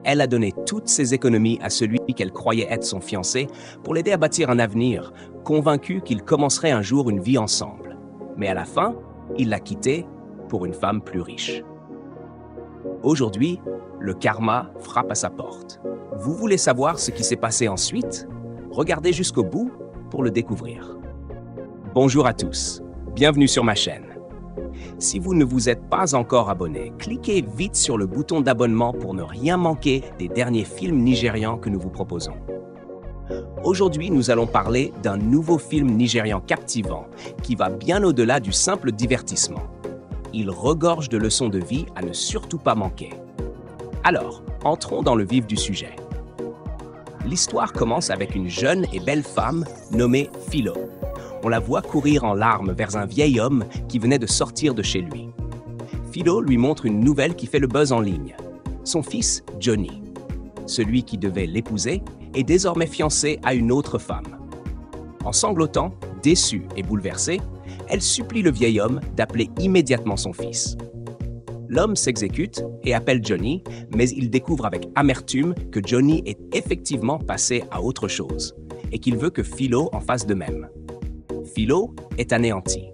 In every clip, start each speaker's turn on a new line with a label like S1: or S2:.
S1: Elle a donné toutes ses économies à celui qu'elle croyait être son fiancé pour l'aider à bâtir un avenir, convaincue qu'ils commenceraient un jour une vie ensemble. Mais à la fin, il l'a quittée pour une femme plus riche. Aujourd'hui, le karma frappe à sa porte. Vous voulez savoir ce qui s'est passé ensuite? Regardez jusqu'au bout pour le découvrir. Bonjour à tous, bienvenue sur ma chaîne. Si vous ne vous êtes pas encore abonné, cliquez vite sur le bouton d'abonnement pour ne rien manquer des derniers films nigérians que nous vous proposons. Aujourd'hui, nous allons parler d'un nouveau film nigérian captivant qui va bien au-delà du simple divertissement. Il regorge de leçons de vie à ne surtout pas manquer. Alors, entrons dans le vif du sujet. L'histoire commence avec une jeune et belle femme nommée Philo. On la voit courir en larmes vers un vieil homme qui venait de sortir de chez lui. Philo lui montre une nouvelle qui fait le buzz en ligne. Son fils, Johnny, celui qui devait l'épouser, est désormais fiancé à une autre femme. En sanglotant, déçue et bouleversée, elle supplie le vieil homme d'appeler immédiatement son fils. L'homme s'exécute et appelle Johnny, mais il découvre avec amertume que Johnny est effectivement passé à autre chose et qu'il veut que Philo en fasse de même. Philo est anéantie.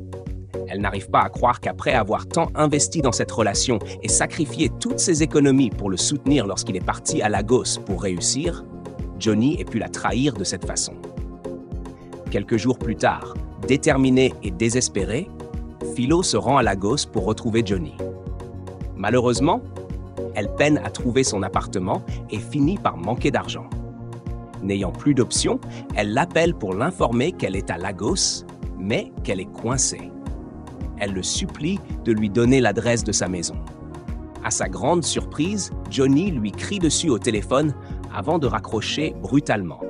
S1: Elle n'arrive pas à croire qu'après avoir tant investi dans cette relation et sacrifié toutes ses économies pour le soutenir lorsqu'il est parti à Lagos pour réussir, Johnny ait pu la trahir de cette façon. Quelques jours plus tard, déterminée et désespérée, Philo se rend à Lagos pour retrouver Johnny. Malheureusement, elle peine à trouver son appartement et finit par manquer d'argent. N'ayant plus d'option, elle l'appelle pour l'informer qu'elle est à Lagos, mais qu'elle est coincée. Elle le supplie de lui donner l'adresse de sa maison. À sa grande surprise, Johnny lui crie dessus au téléphone avant de raccrocher brutalement.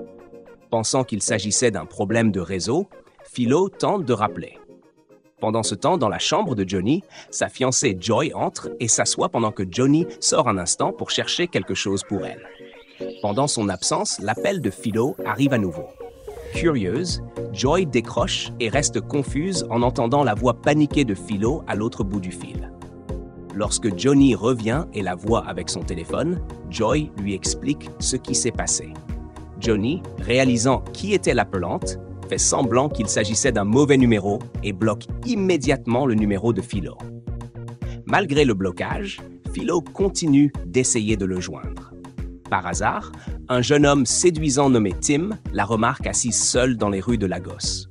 S1: Pensant qu'il s'agissait d'un problème de réseau, Philo tente de rappeler. Pendant ce temps, dans la chambre de Johnny, sa fiancée Joy entre et s'assoit pendant que Johnny sort un instant pour chercher quelque chose pour elle. Pendant son absence, l'appel de Philo arrive à nouveau. Curieuse, Joy décroche et reste confuse en entendant la voix paniquée de Philo à l'autre bout du fil. Lorsque Johnny revient et la voit avec son téléphone, Joy lui explique ce qui s'est passé. Johnny, réalisant qui était l'appelante, fait semblant qu'il s'agissait d'un mauvais numéro et bloque immédiatement le numéro de Philo. Malgré le blocage, Philo continue d'essayer de le joindre. Par hasard, un jeune homme séduisant nommé Tim la remarque assise seule dans les rues de Lagos.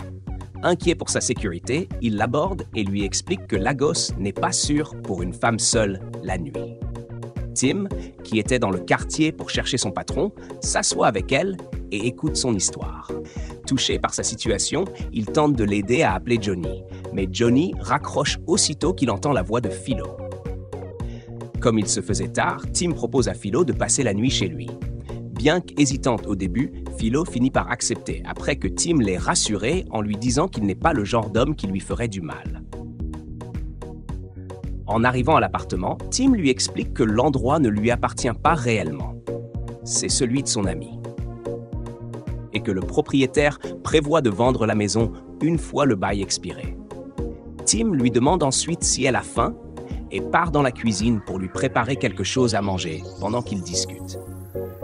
S1: Inquiet pour sa sécurité, il l'aborde et lui explique que Lagos n'est pas sûr pour une femme seule la nuit. Tim, qui était dans le quartier pour chercher son patron, s'assoit avec elle et écoute son histoire. Touché par sa situation, il tente de l'aider à appeler Johnny, mais Johnny raccroche aussitôt qu'il entend la voix de Philo. Comme il se faisait tard, Tim propose à Philo de passer la nuit chez lui. Bien qu'hésitante au début, Philo finit par accepter après que Tim l'ait rassuré en lui disant qu'il n'est pas le genre d'homme qui lui ferait du mal. En arrivant à l'appartement, Tim lui explique que l'endroit ne lui appartient pas réellement. C'est celui de son ami. Et que le propriétaire prévoit de vendre la maison une fois le bail expiré. Tim lui demande ensuite si elle a faim et part dans la cuisine pour lui préparer quelque chose à manger pendant qu'ils discutent.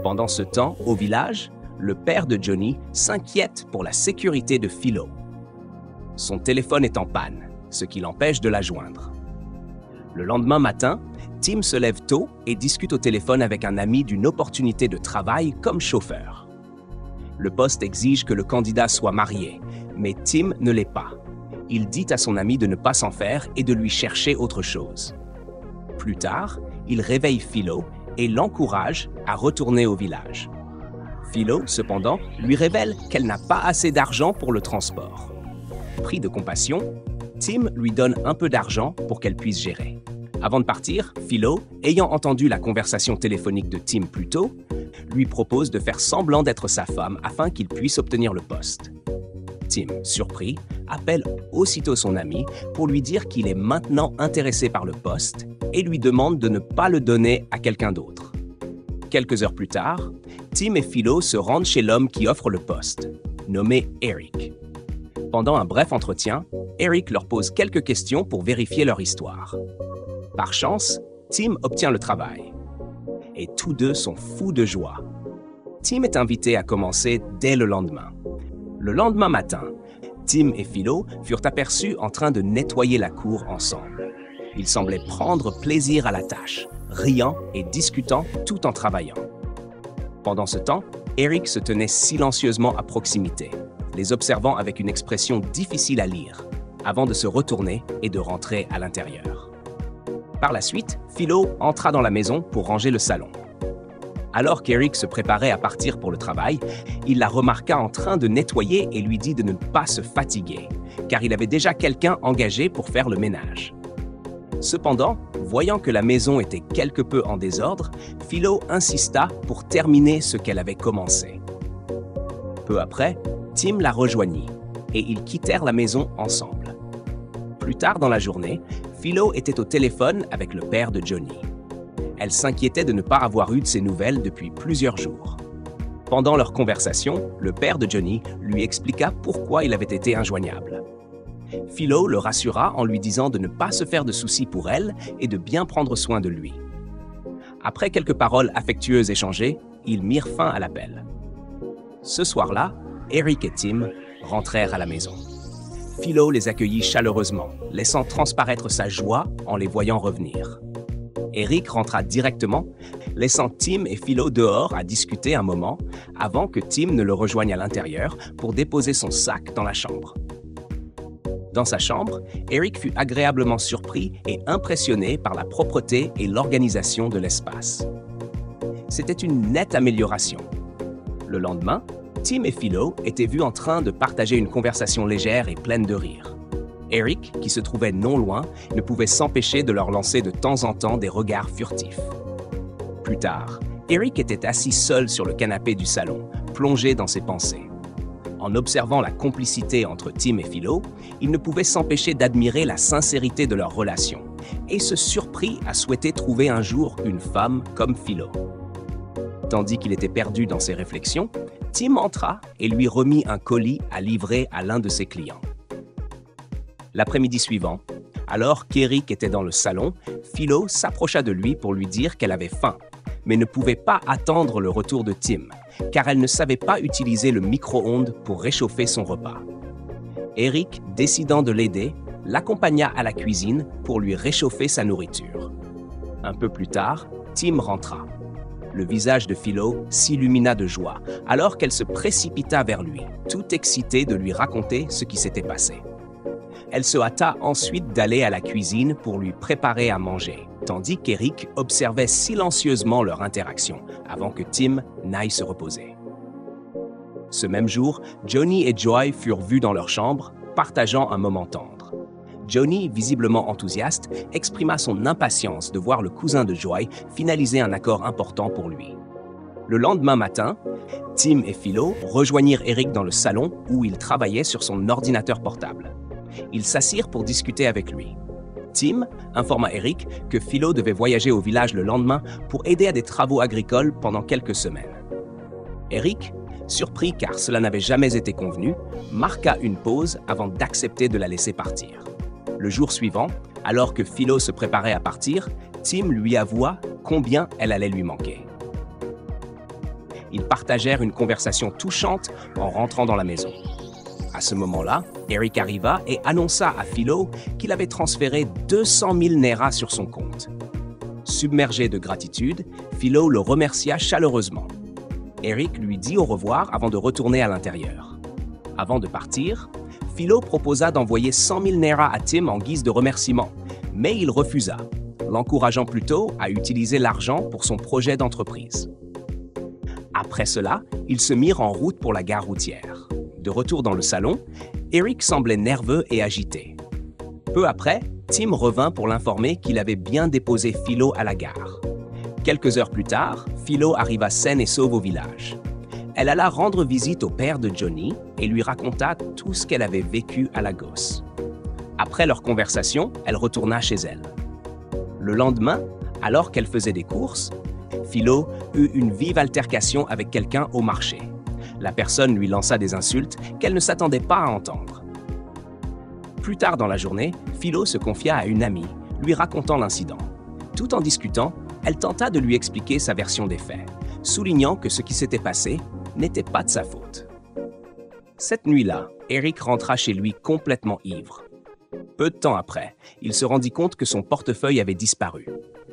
S1: Pendant ce temps, au village, le père de Johnny s'inquiète pour la sécurité de Philo. Son téléphone est en panne, ce qui l'empêche de la joindre. Le lendemain matin, Tim se lève tôt et discute au téléphone avec un ami d'une opportunité de travail comme chauffeur. Le poste exige que le candidat soit marié, mais Tim ne l'est pas. Il dit à son ami de ne pas s'en faire et de lui chercher autre chose. Plus tard, il réveille Philo et l'encourage à retourner au village. Philo, cependant, lui révèle qu'elle n'a pas assez d'argent pour le transport. Pris de compassion, Tim lui donne un peu d'argent pour qu'elle puisse gérer. Avant de partir, Philo, ayant entendu la conversation téléphonique de Tim plus tôt, lui propose de faire semblant d'être sa femme afin qu'il puisse obtenir le poste. Tim, surpris, appelle aussitôt son ami pour lui dire qu'il est maintenant intéressé par le poste et lui demande de ne pas le donner à quelqu'un d'autre. Quelques heures plus tard, Tim et Philo se rendent chez l'homme qui offre le poste, nommé Eric. Pendant un bref entretien, Eric leur pose quelques questions pour vérifier leur histoire. Par chance, Tim obtient le travail. et tous deux sont fous de joie. Tim est invité à commencer dès le lendemain. Le lendemain matin, Tim et Philo furent aperçus en train de nettoyer la cour ensemble. Ils semblaient prendre plaisir à la tâche, riant et discutant tout en travaillant. Pendant ce temps, Eric se tenait silencieusement à proximité, les observant avec une expression difficile à lire, avant de se retourner et de rentrer à l'intérieur. Par la suite, Philo entra dans la maison pour ranger le salon. Alors qu'Eric se préparait à partir pour le travail, il la remarqua en train de nettoyer et lui dit de ne pas se fatiguer, car il avait déjà quelqu'un engagé pour faire le ménage. Cependant, voyant que la maison était quelque peu en désordre, Philo insista pour terminer ce qu'elle avait commencé. Peu après, Tim la rejoignit et ils quittèrent la maison ensemble. Plus tard dans la journée, Philo était au téléphone avec le père de Johnny. Elle s'inquiétait de ne pas avoir eu de ses nouvelles depuis plusieurs jours. Pendant leur conversation, le père de Johnny lui expliqua pourquoi il avait été injoignable. Philo le rassura en lui disant de ne pas se faire de soucis pour elle et de bien prendre soin de lui. Après quelques paroles affectueuses échangées, ils mirent fin à l'appel. Ce soir-là, Eric et Tim rentrèrent à la maison. Philo les accueillit chaleureusement, laissant transparaître sa joie en les voyant revenir. Eric rentra directement, laissant Tim et Philo dehors à discuter un moment avant que Tim ne le rejoigne à l'intérieur pour déposer son sac dans la chambre. Dans sa chambre, Eric fut agréablement surpris et impressionné par la propreté et l'organisation de l'espace. C'était une nette amélioration. Le lendemain, Tim et Philo étaient vus en train de partager une conversation légère et pleine de rire. Eric, qui se trouvait non loin, ne pouvait s'empêcher de leur lancer de temps en temps des regards furtifs. Plus tard, Eric était assis seul sur le canapé du salon, plongé dans ses pensées. En observant la complicité entre Tim et Philo, il ne pouvait s'empêcher d'admirer la sincérité de leur relation et se surprit à souhaiter trouver un jour une femme comme Philo. Tandis qu'il était perdu dans ses réflexions, Tim entra et lui remit un colis à livrer à l'un de ses clients. L'après-midi suivant, alors qu'Eric était dans le salon, Philo s'approcha de lui pour lui dire qu'elle avait faim, mais ne pouvait pas attendre le retour de Tim, car elle ne savait pas utiliser le micro-ondes pour réchauffer son repas. Eric, décidant de l'aider, l'accompagna à la cuisine pour lui réchauffer sa nourriture. Un peu plus tard, Tim rentra. Le visage de Philo s'illumina de joie, alors qu'elle se précipita vers lui, tout excitée de lui raconter ce qui s'était passé. Elle se hâta ensuite d'aller à la cuisine pour lui préparer à manger, tandis qu'Eric observait silencieusement leur interaction avant que Tim n'aille se reposer. Ce même jour, Johnny et Joy furent vus dans leur chambre, partageant un moment tendre. Johnny, visiblement enthousiaste, exprima son impatience de voir le cousin de Joy finaliser un accord important pour lui. Le lendemain matin, Tim et Philo rejoignirent Eric dans le salon où il travaillait sur son ordinateur portable. Ils s'assirent pour discuter avec lui. Tim informa Eric que Philo devait voyager au village le lendemain pour aider à des travaux agricoles pendant quelques semaines. Eric, surpris car cela n'avait jamais été convenu, marqua une pause avant d'accepter de la laisser partir. Le jour suivant, alors que Philo se préparait à partir, Tim lui avoua combien elle allait lui manquer. Ils partagèrent une conversation touchante en rentrant dans la maison. À ce moment-là, Eric arriva et annonça à Philo qu'il avait transféré 200 000 Naira sur son compte. Submergé de gratitude, Philo le remercia chaleureusement. Eric lui dit au revoir avant de retourner à l'intérieur. Avant de partir, Philo proposa d'envoyer 100 000 Naira à Tim en guise de remerciement, mais il refusa, l'encourageant plutôt à utiliser l'argent pour son projet d'entreprise. Après cela, ils se mirent en route pour la gare routière. De retour dans le salon, Eric semblait nerveux et agité. Peu après, Tim revint pour l'informer qu'il avait bien déposé Philo à la gare. Quelques heures plus tard, Philo arriva saine et sauve au village. Elle alla rendre visite au père de Johnny et lui raconta tout ce qu'elle avait vécu à Lagos. Après leur conversation, elle retourna chez elle. Le lendemain, alors qu'elle faisait des courses, Philo eut une vive altercation avec quelqu'un au marché. La personne lui lança des insultes qu'elle ne s'attendait pas à entendre. Plus tard dans la journée, Philo se confia à une amie, lui racontant l'incident. Tout en discutant, elle tenta de lui expliquer sa version des faits, soulignant que ce qui s'était passé n'était pas de sa faute. Cette nuit-là, Eric rentra chez lui complètement ivre. Peu de temps après, il se rendit compte que son portefeuille avait disparu,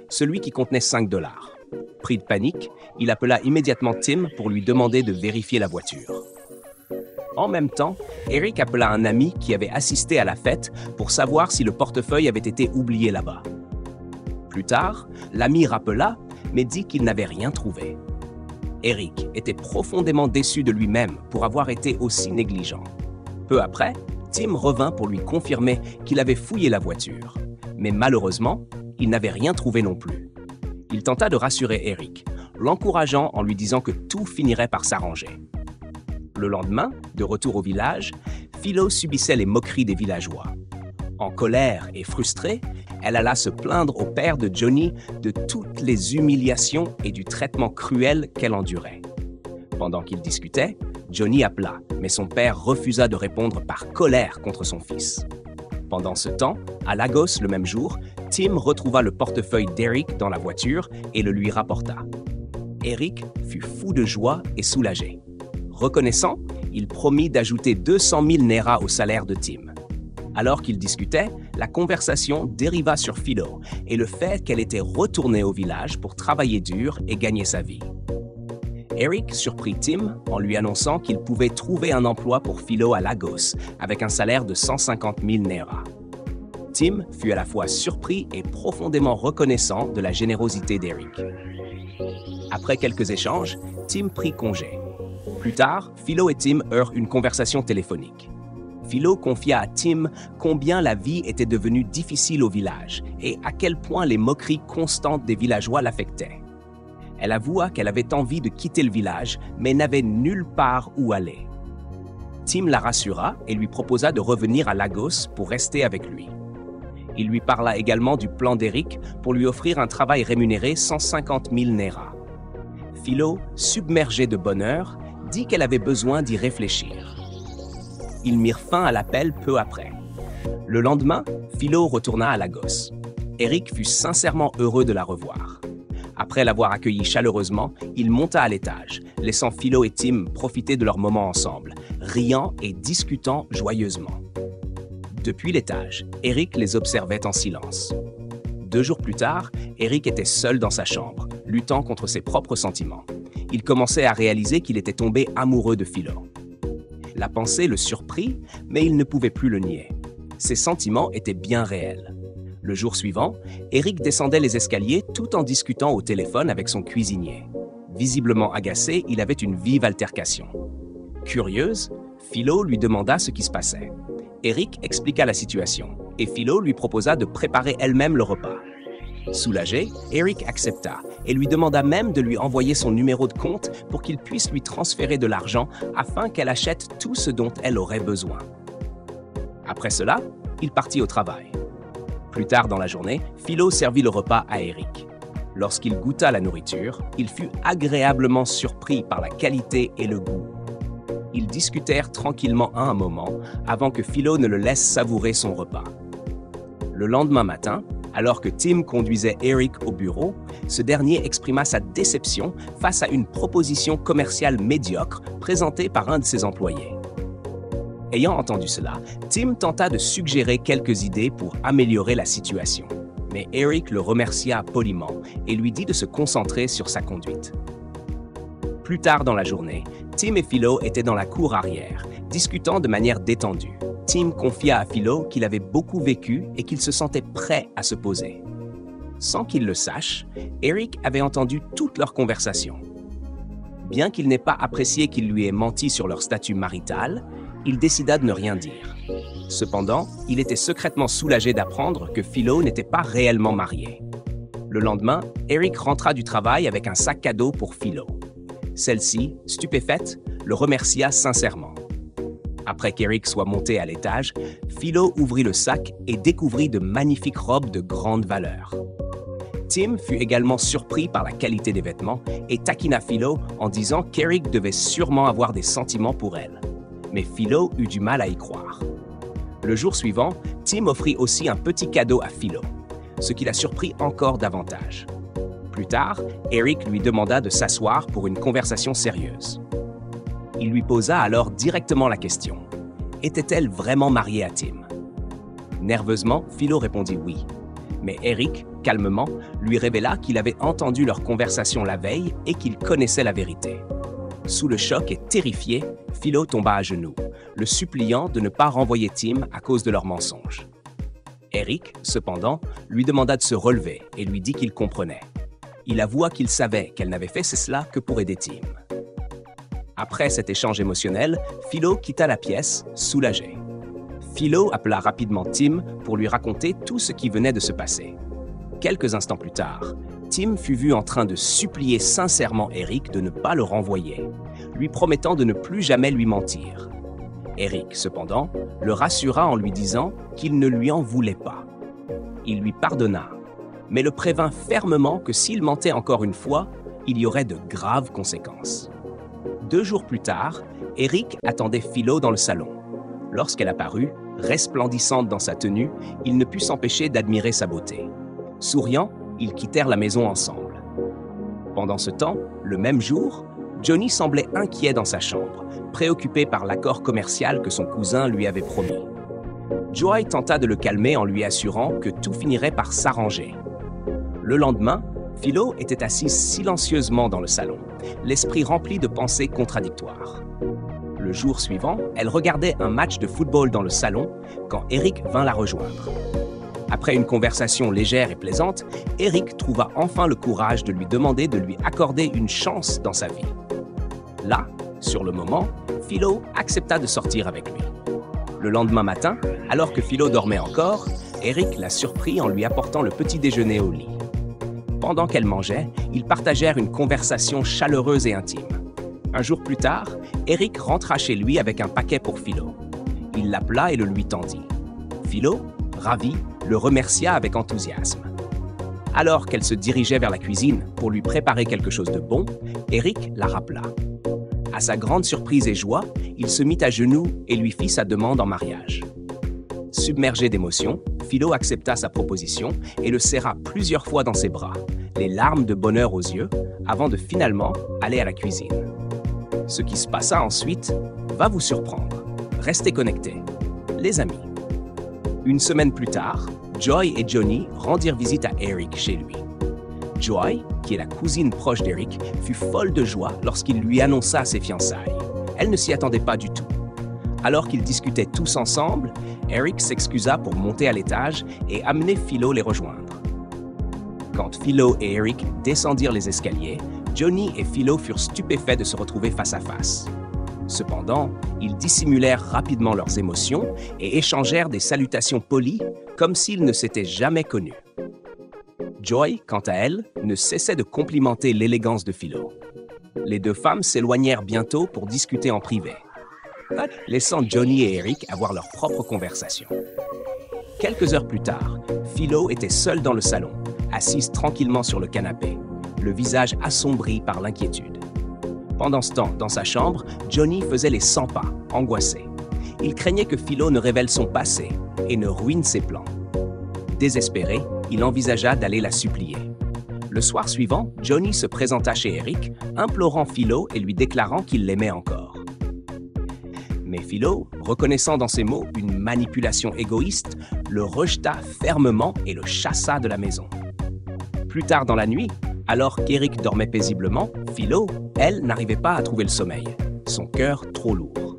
S1: celui qui contenait 5 $. Pris de panique, il appela immédiatement Tim pour lui demander de vérifier la voiture. En même temps, Eric appela un ami qui avait assisté à la fête pour savoir si le portefeuille avait été oublié là-bas. Plus tard, l'ami rappela, mais dit qu'il n'avait rien trouvé. Eric était profondément déçu de lui-même pour avoir été aussi négligent. Peu après, Tim revint pour lui confirmer qu'il avait fouillé la voiture, mais malheureusement, il n'avait rien trouvé non plus. Il tenta de rassurer Eric, l'encourageant en lui disant que tout finirait par s'arranger. Le lendemain, de retour au village, Philo subissait les moqueries des villageois. En colère et frustrée, elle alla se plaindre au père de Johnny de toutes les humiliations et du traitement cruel qu'elle endurait. Pendant qu'ils discutaient, Johnny appela, mais son père refusa de répondre par colère contre son fils. Pendant ce temps, à Lagos le même jour, Tim retrouva le portefeuille d'Eric dans la voiture et le lui rapporta. Eric fut fou de joie et soulagé. Reconnaissant, il promit d'ajouter 200 000 Naira au salaire de Tim. Alors qu'ils discutaient, la conversation dériva sur Philo et le fait qu'elle était retournée au village pour travailler dur et gagner sa vie. Eric surprit Tim en lui annonçant qu'il pouvait trouver un emploi pour Philo à Lagos avec un salaire de 150 000 Naira. Tim fut à la fois surpris et profondément reconnaissant de la générosité d'Eric. Après quelques échanges, Tim prit congé. Plus tard, Philo et Tim eurent une conversation téléphonique. Philo confia à Tim combien la vie était devenue difficile au village et à quel point les moqueries constantes des villageois l'affectaient. Elle avoua qu'elle avait envie de quitter le village, mais n'avait nulle part où aller. Tim la rassura et lui proposa de revenir à Lagos pour rester avec lui. Il lui parla également du plan d'Eric pour lui offrir un travail rémunéré 150 000 Naira. Philo, submergée de bonheur, dit qu'elle avait besoin d'y réfléchir. Ils mirent fin à l'appel peu après. Le lendemain, Philo retourna à Lagos. Eric fut sincèrement heureux de la revoir. Après l'avoir accueilli chaleureusement, il monta à l'étage, laissant Philo et Tim profiter de leur moment ensemble, riant et discutant joyeusement. Depuis l'étage, Eric les observait en silence. 2 jours plus tard, Eric était seul dans sa chambre, luttant contre ses propres sentiments. Il commençait à réaliser qu'il était tombé amoureux de Philo. La pensée le surprit, mais il ne pouvait plus le nier. Ses sentiments étaient bien réels. Le jour suivant, Eric descendait les escaliers tout en discutant au téléphone avec son cuisinier. Visiblement agacé, il avait une vive altercation. Curieuse, Philo lui demanda ce qui se passait. Eric expliqua la situation et Philo lui proposa de préparer elle-même le repas. Soulagé, Eric accepta et lui demanda même de lui envoyer son numéro de compte pour qu'il puisse lui transférer de l'argent afin qu'elle achète tout ce dont elle aurait besoin. Après cela, il partit au travail. Plus tard dans la journée, Philo servit le repas à Eric. Lorsqu'il goûta la nourriture, il fut agréablement surpris par la qualité et le goût. Ils discutèrent tranquillement un moment avant que Philo ne le laisse savourer son repas. Le lendemain matin, alors que Tim conduisait Eric au bureau, ce dernier exprima sa déception face à une proposition commerciale médiocre présentée par un de ses employés. Ayant entendu cela, Tim tenta de suggérer quelques idées pour améliorer la situation. Mais Eric le remercia poliment et lui dit de se concentrer sur sa conduite. Plus tard dans la journée, Tim et Philo étaient dans la cour arrière, discutant de manière détendue. Tim confia à Philo qu'il avait beaucoup vécu et qu'il se sentait prêt à se poser. Sans qu'il le sache, Eric avait entendu toute leur conversation. Bien qu'il n'ait pas apprécié qu'il lui ait menti sur leur statut marital, il décida de ne rien dire. Cependant, il était secrètement soulagé d'apprendre que Philo n'était pas réellement marié. Le lendemain, Eric rentra du travail avec un sac cadeau pour Philo. Celle-ci, stupéfaite, le remercia sincèrement. Après qu'Eric soit monté à l'étage, Philo ouvrit le sac et découvrit de magnifiques robes de grande valeur. Tim fut également surpris par la qualité des vêtements et taquina Philo en disant qu'Eric devait sûrement avoir des sentiments pour elle. Mais Philo eut du mal à y croire. Le jour suivant, Tim offrit aussi un petit cadeau à Philo, ce qui la surprit encore davantage. Plus tard, Eric lui demanda de s'asseoir pour une conversation sérieuse. Il lui posa alors directement la question. Était-elle vraiment mariée à Tim? Nerveusement, Philo répondit oui. Mais Eric, calmement, lui révéla qu'il avait entendu leur conversation la veille et qu'il connaissait la vérité. Sous le choc et terrifié, Philo tomba à genoux, le suppliant de ne pas renvoyer Tim à cause de leur mensonge. Eric, cependant, lui demanda de se relever et lui dit qu'il comprenait. Il avoua qu'il savait qu'elle n'avait fait cela que pour aider Tim. Après cet échange émotionnel, Philo quitta la pièce, soulagé. Philo appela rapidement Tim pour lui raconter tout ce qui venait de se passer. Quelques instants plus tard, Tim fut vu en train de supplier sincèrement Eric de ne pas le renvoyer, lui promettant de ne plus jamais lui mentir. Eric, cependant, le rassura en lui disant qu'il ne lui en voulait pas. Il lui pardonna, mais le prévint fermement que s'il mentait encore une fois, il y aurait de graves conséquences. 2 jours plus tard, Eric attendait Philo dans le salon. Lorsqu'elle apparut, resplendissante dans sa tenue, il ne put s'empêcher d'admirer sa beauté. Souriant, ils quittèrent la maison ensemble. Pendant ce temps, le même jour, Johnny semblait inquiet dans sa chambre, préoccupé par l'accord commercial que son cousin lui avait promis. Joy tenta de le calmer en lui assurant que tout finirait par s'arranger. Le lendemain, Philo était assise silencieusement dans le salon, l'esprit rempli de pensées contradictoires. Le jour suivant, elle regardait un match de football dans le salon quand Eric vint la rejoindre. Après une conversation légère et plaisante, Eric trouva enfin le courage de lui demander de lui accorder une chance dans sa vie. Là, sur le moment, Philo accepta de sortir avec lui. Le lendemain matin, alors que Philo dormait encore, Eric la surprit en lui apportant le petit déjeuner au lit. Pendant qu'elle mangeait, ils partagèrent une conversation chaleureuse et intime. Un jour plus tard, Eric rentra chez lui avec un paquet pour Philo. Il l'appela et le lui tendit. Philo, ravi, le remercia avec enthousiasme. Alors qu'elle se dirigeait vers la cuisine pour lui préparer quelque chose de bon, Eric la rappela. À sa grande surprise et joie, il se mit à genoux et lui fit sa demande en mariage. Submergé d'émotion, Philo accepta sa proposition et le serra plusieurs fois dans ses bras, les larmes de bonheur aux yeux, avant de finalement aller à la cuisine. Ce qui se passa ensuite va vous surprendre. Restez connectés. Les amis. Une semaine plus tard, Joy et Johnny rendirent visite à Eric chez lui. Joy, qui est la cousine proche d'Eric, fut folle de joie lorsqu'il lui annonça ses fiançailles. Elle ne s'y attendait pas du tout. Alors qu'ils discutaient tous ensemble, Eric s'excusa pour monter à l'étage et amener Philo les rejoindre. Quand Philo et Eric descendirent les escaliers, Johnny et Philo furent stupéfaits de se retrouver face à face. Cependant, ils dissimulèrent rapidement leurs émotions et échangèrent des salutations polies comme s'ils ne s'étaient jamais connus. Joy, quant à elle, ne cessait de complimenter l'élégance de Philo. Les 2 femmes s'éloignèrent bientôt pour discuter en privé, laissant Johnny et Eric avoir leur propre conversation. Quelques heures plus tard, Philo était seule dans le salon, assise tranquillement sur le canapé, le visage assombri par l'inquiétude. Pendant ce temps, dans sa chambre, Johnny faisait les 100 pas, angoissé. Il craignait que Philo ne révèle son passé et ne ruine ses plans. Désespéré, il envisagea d'aller la supplier. Le soir suivant, Johnny se présenta chez Eric, implorant Philo et lui déclarant qu'il l'aimait encore. Mais Philo, reconnaissant dans ses mots une manipulation égoïste, le rejeta fermement et le chassa de la maison. Plus tard dans la nuit, alors qu'Eric dormait paisiblement, Philo, elle, n'arrivait pas à trouver le sommeil, son cœur trop lourd.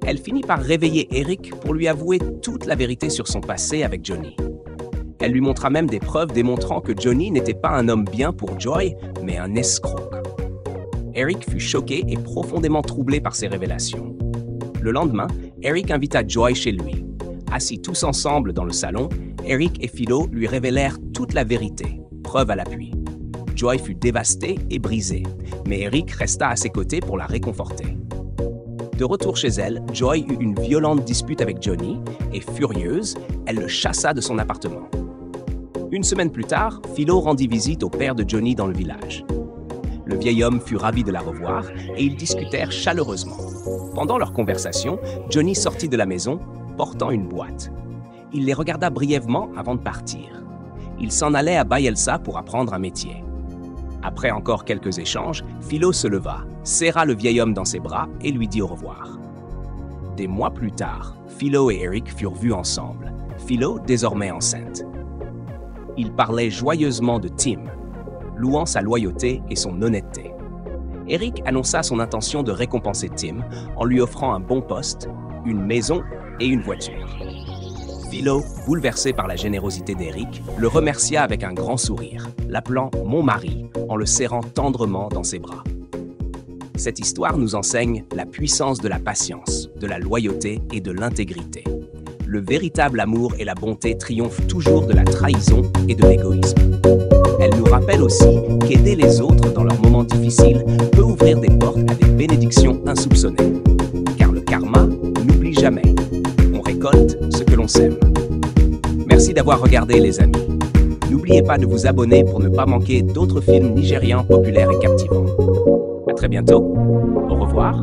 S1: Elle finit par réveiller Eric pour lui avouer toute la vérité sur son passé avec Johnny. Elle lui montra même des preuves démontrant que Johnny n'était pas un homme bien pour Joy, mais un escroc. Eric fut choqué et profondément troublé par ces révélations. Le lendemain, Eric invita Joy chez lui. Assis tous ensemble dans le salon, Eric et Philo lui révélèrent toute la vérité, preuve à l'appui. Joy fut dévastée et brisée, mais Eric resta à ses côtés pour la réconforter. De retour chez elle, Joy eut une violente dispute avec Johnny et, furieuse, elle le chassa de son appartement. Une semaine plus tard, Philo rendit visite au père de Johnny dans le village. Le vieil homme fut ravi de la revoir et ils discutèrent chaleureusement. Pendant leur conversation, Johnny sortit de la maison, portant une boîte. Il les regarda brièvement avant de partir. Il s'en allait à Bayelsa pour apprendre un métier. Après encore quelques échanges, Philo se leva, serra le vieil homme dans ses bras et lui dit au revoir. Des mois plus tard, Philo et Eric furent vus ensemble, Philo désormais enceinte. Ils parlaient joyeusement de Tim, louant sa loyauté et son honnêteté. Eric annonça son intention de récompenser Tim en lui offrant un bon poste, une maison et une voiture. Philo, bouleversé par la générosité d'Eric, le remercia avec un grand sourire, l'appelant « mon mari » en le serrant tendrement dans ses bras. Cette histoire nous enseigne la puissance de la patience, de la loyauté et de l'intégrité. Le véritable amour et la bonté triomphent toujours de la trahison et de l'égoïsme. Elle nous rappelle aussi qu'aider les autres dans leurs moments difficiles peut ouvrir des portes à des bénédictions insoupçonnées. Car le karma n'oublie jamais. On récolte ce que l'on sème. Merci d'avoir regardé, les amis. N'oubliez pas de vous abonner pour ne pas manquer d'autres films nigérians populaires et captivants. À très bientôt. Au revoir.